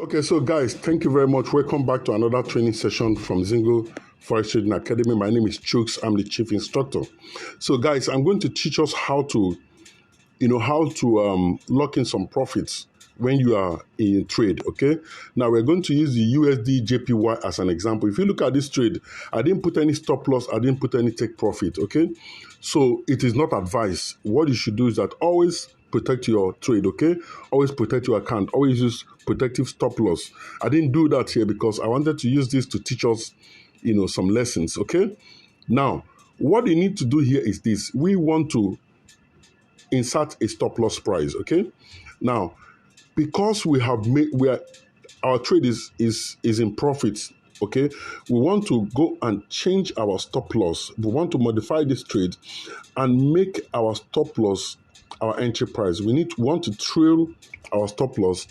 Okay, so guys, thank you very much. Welcome back to another training session from Zingo Forex Trading Academy. My name is Chuks. I'm the chief instructor. So guys, I'm going to teach us how to lock in some profits when you are in trade, okay? Now we're going to use the USD JPY as an example. If you look at this trade, I didn't put any stop loss, I didn't put any take profit, okay? So it is not advice. What you should do is that always protect your trade, okay? Always protect your account. Always use protective stop loss. I didn't do that here because I wanted to use this to teach us, some lessons, okay? Now, what you need to do here is this. We want to insert a stop loss price, okay? Now, because our trade is in profit, okay? We want to go and change our stop loss. We want to modify this trade and make our stop loss our entry price. We want to trail our stop loss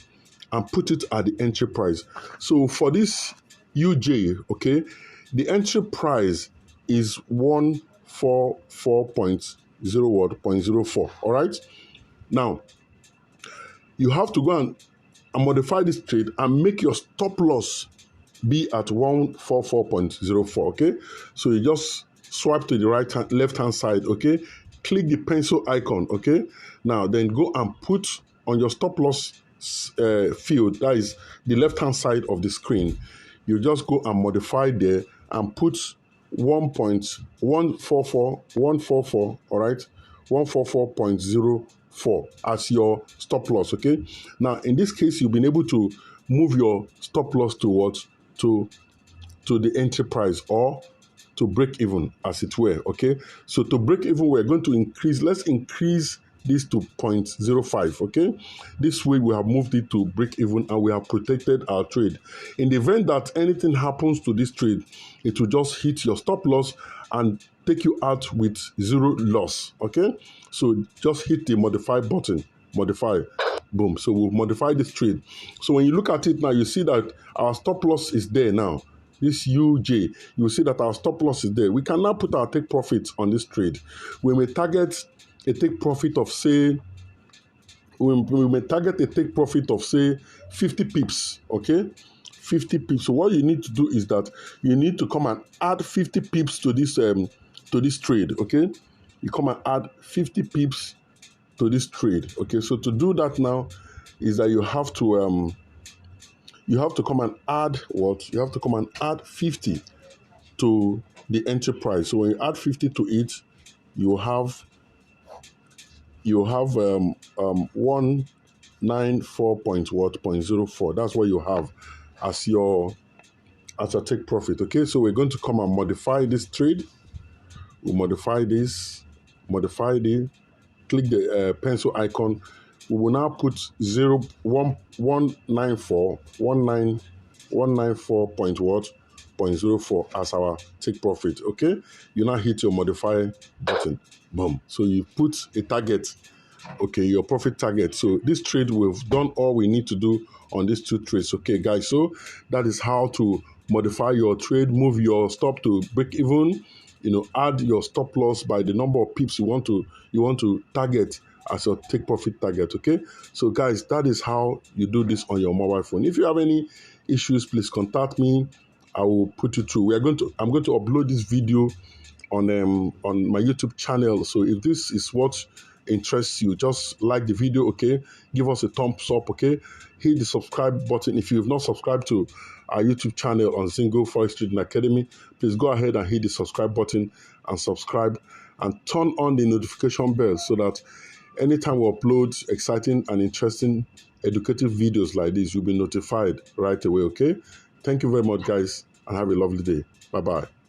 and put it at the entry price. So for this UJ, okay, the entry price is 144.04, all right? Now, you have to go and modify this trade and make your stop loss be at 144.04, okay? So you just swipe to the left hand side, okay? Click the pencil icon, okay? Now then go and put on your stop loss field, that is the left hand side of the screen. You just go and modify there and put 144, all right? 144.04 as your stop loss, okay? Now, in this case, you've been able to move your stop loss to what? To the entry price or to break even, as it were, okay? So to break even, we're going to let's increase this to 0.05, okay? This way we have moved it to break even and we have protected our trade. In the event that anything happens to this trade, it will just hit your stop loss and take you out with zero loss, okay? So just hit the modify button, modify, boom. So we'll modify this trade. So when you look at it now, you see that our stop loss is there now. This UJ, you will see that our stop loss is there. We can now put our take profit on this trade. We may target a take profit of, say, 50 pips, okay? 50 pips. So what you need to do is that you need to come and add 50 pips to this trade, okay? You come and add 50 pips to this trade, okay? So to do that now is that you have to come and add what? You have to come and add 50 to the entry price. So when you add 50 to it, you have 194.04. That's what you have as your take profit. Okay, so we're going to come and modify this trade. We'll modify this, click the pencil icon. We will now put 194.04 as our take profit. Okay, you now hit your modify button, boom. So you put a target, okay, your profit target. So this trade, we've done all we need to do on these two trades. Okay, guys, so that is how to modify your trade, move your stop to break even, add your stop loss by the number of pips you want to target as your take profit target. Okay, so guys, that is how you do this on your mobile phone. If you have any issues, please contact me. I will put you through. I'm going to upload this video on my YouTube channel. So if this is what interests you, just like the video, okay? Give us a thumbs up, okay? Hit the subscribe button. If you've not subscribed to our YouTube channel on Zingo Forex Trading Academy, please go ahead and hit the subscribe button and subscribe and turn on the notification bell so that anytime we upload exciting and interesting educative videos like this, you'll be notified right away, okay? Thank you very much, guys, and have a lovely day. Bye-bye.